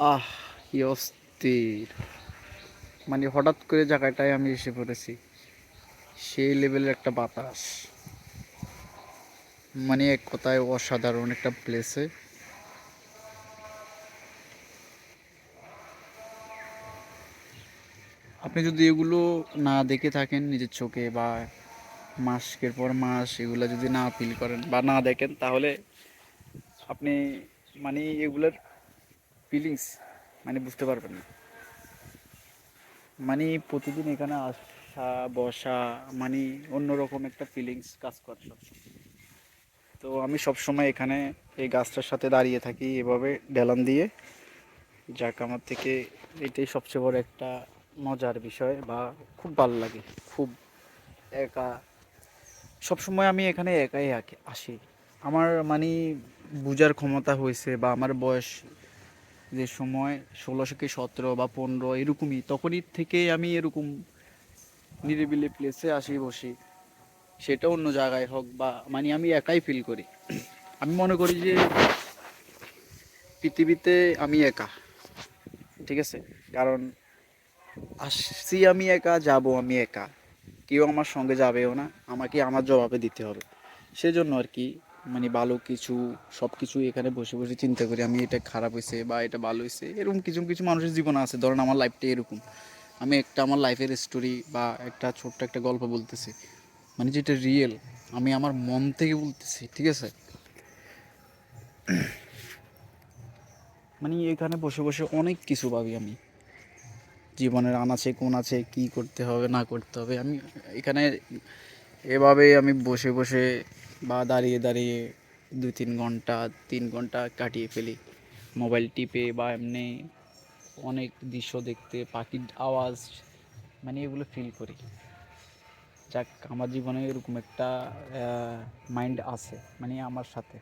আহ কি অস্থির! মানে হঠাৎ করে জায়গাটায় আমি এসে পড়েছি। সেই লেভেলের একটা বাতাস, মানে এক কথায় অসাধারণ একটা প্লেসে। আপনি যদি এগুলো না দেখে থাকেন নিজের চোখে, বা মাসের পর মাস এগুলো যদি না ফিল করেন বা না দেখেন, তাহলে আপনি মানে এগুলোর ফিলিংস মানে বুঝতে পারবেন না। মানে প্রতিদিন এখানে আসা বসা মানে অন্যরকম একটা ফিলিংস কাজ করে সবসময়। তো আমি সবসময় এখানে এই গাছটার সাথে দাঁড়িয়ে থাকি এভাবে ডেলান দিয়ে। যাক, আমার থেকে এটাই সবচেয়ে বড় একটা মজার বিষয়, বা খুব ভালো লাগে। খুব একা, সবসময় আমি এখানে একাই আসি। আমার মানে বুঝার ক্ষমতা হয়েছে, বা আমার বয়স যে সময় 16 কি 17 বা 15 এরকমই, তখনই থেকে আমি এরকম নিরিবিলি প্লেসে আসি বসি। সেটা অন্য জায়গায় হোক, বা মানে আমি একাই ফিল করি। আমি মনে করি যে পৃথিবীতে আমি একা, ঠিক আছে? কারণ আসছি আমি একা, যাব আমি একা, কেউ আমার সঙ্গে যাবেও না, আমাকে আমার জবাবে দিতে হবে। সেজন্য আর কি, মানে ভালো কিছু সব কিছু এখানে বসে বসে চিন্তা করি আমি, এটা খারাপ হয়েছে বা এটা ভালো হয়েছে। এরকম কিছু কিছু মানুষের জীবন আছে, ধরেন আমার লাইফটা এরকম। আমি একটা আমার লাইফের স্টোরি বা একটা ছোট্ট একটা গল্প বলতেছি, মানে যেটা রিয়েল, আমি আমার মন থেকে বলতেছি, ঠিক আছে? মানে এখানে বসে বসে অনেক কিছু ভাবি আমি, জীবনের আনাচে কোন আছে, কি করতে হবে না করতে হবে। আমি এখানে এভাবে আমি বসে বসে বা দাঁড়িয়ে দাঁড়িয়ে 2-3 ঘন্টা 3 ঘন্টা কাটিয়ে ফেলি, মোবাইল টিপে বা এমনি অনেক দৃশ্য দেখতে, পাখির আওয়াজ, মানে এগুলো ফিল করি। যাক, আমার জীবনে এরকম একটা মাইন্ড আছে মানে আমার সাথে।